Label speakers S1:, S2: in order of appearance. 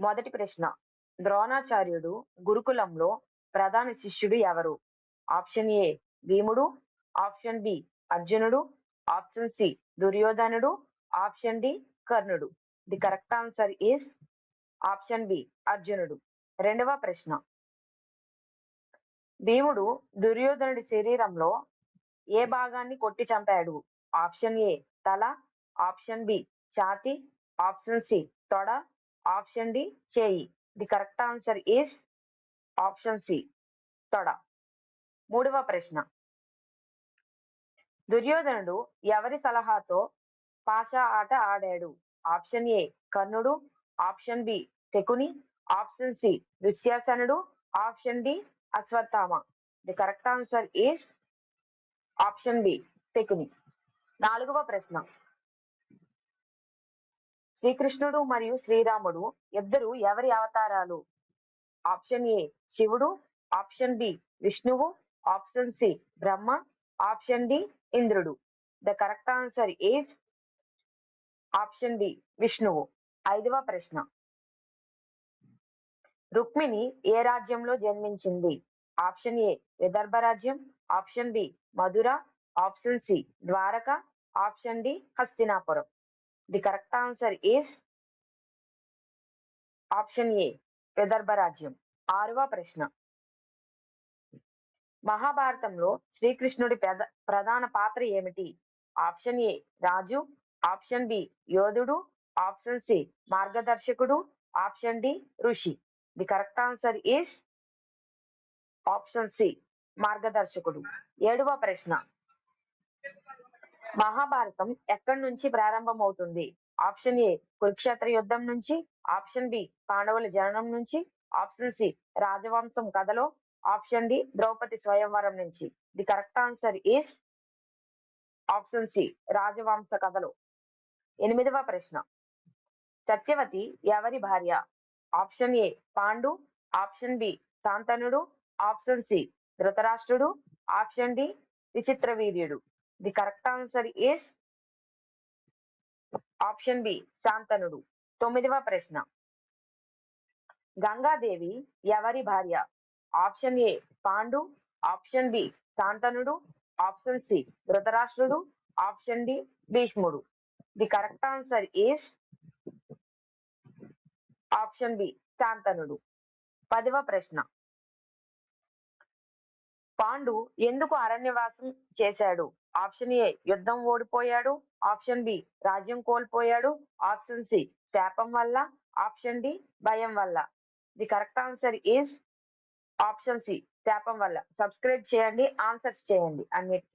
S1: మొదటి ప్రశ్న. ద్రోణాచార్యుడు గురుకులంలో ప్రధాన శిష్యుడు ఎవరు? ఆప్షన్ ఏ భీముడు, ఆప్షన్ బి అర్జునుడు, ఆప్షన్ సి దుర్యోధనుడు, ఆప్షన్ డి కర్ణుడు. The correct answer is option B అర్జునుడు. రెండవ ప్రశ్న. భీముడు దుర్యోధనుడి శరీరంలో ఏ భాగాన్ని కొట్టి చంపాడు? ఆప్షన్ ఏ తల, ఆప్షన్ బి ఛాతీ, ఆప్షన్ సి తొడ, ఆప్షన్ డి చేయి. The correct answer is option C తొడ. మూడవ ప్రశ్న. దుర్యోధనుడు ఎవరి సలహాతో పాశా ఆట ఆడాడు? ఆప్షన్ ఏ కర్ణుడు, option B Shakuni, option C దుశ్శాసనుడు, option D Ashwatthama. The correct answer is option B Shakuni. నాలుగవ ప్రశ్న. శ్రీకృష్ణుడు మరియు శ్రీరాముడు ఇద్దరు ఎవరి అవతారాలు? ఆప్షన్ ఏ శివుడు, ఆప్షన్ బి విష్ణువు, ఆప్షన్ సి బ్రహ్మ, ఆప్షన్ డి ఇంద్రుడు. The correct answer is option B విష్ణువు. ఐదవ ప్రశ్న. రుక్మిణి ఏ రాజ్యంలో జన్మించింది? ఆప్షన్ ఏ విదర్భ రాజ్యం, option B Mathura, option C Dwarka, option D Hastinapur. The correct answer is option A Vidarbha రాజ్యం. ఆరవ ప్రశ్న. మహాభారతంలో శ్రీకృష్ణుడి ప్రధాన పాత్ర ఏమిటి? ఆప్షన్ ఏ రాజు, ఆప్షన్ బి యోధుడు, ఆప్షన్ సి మార్గదర్శకుడు, ఆప్షన్ డి ఋషి. The correct answer is option C మార్గదర్శకుడు. ఏడవ ప్రశ్న. మహాభారతం ఎక్కడి నుంచి ప్రారంభమవుతుంది? ఆప్షన్ ఏ కురుక్షేత్ర యుద్ధం నుంచి, ఆప్షన్ బి పాండవుల జననం నుంచి, ఆప్షన్ సి రాజవంశం కథలో, ఆప్షన్ డి ద్రౌపది స్వయంవరం నుంచి. The correct answer is option C రాజవంశ కథలో. ఎనిమిదవ ప్రశ్న. సత్యవతి ఎవరి భార్య? Option A Pandu, option B శాంతనుడు, ఆప్షన్ సి ధృతరాష్ట్రుడు, ఆప్షన్ డి విచిత్ర వీర్యుడు. The correct answer is option B శాంతనుడు. తొమ్మిదవ ప్రశ్న. గంగాదేవి ఎవరి భార్య? Option A Pandu, option B శాంతనుడు, ఆప్షన్ సి ధృతరాష్ట్రుడు, ఆప్షన్ డి భీష్ముడు. The correct answer is option B శాంతనుడు. పదవ ప్రశ్న. పాండు ఎందుకు అరణ్యవాసం చేశాడు? ఆప్షన్ ఏ యుద్ధం ఓడిపోయాడు, ఆప్షన్ బి రాజ్యం కోల్పోయాడు, ఆప్షన్ సి శాపం వల్ల, ఆప్షన్ డి భయం వల్ల. The correct answer is option C శాపం వల్ల. సబ్స్క్రైబ్ చేయండి, ఆన్సర్స్ చేయండి అన్నిటికీ.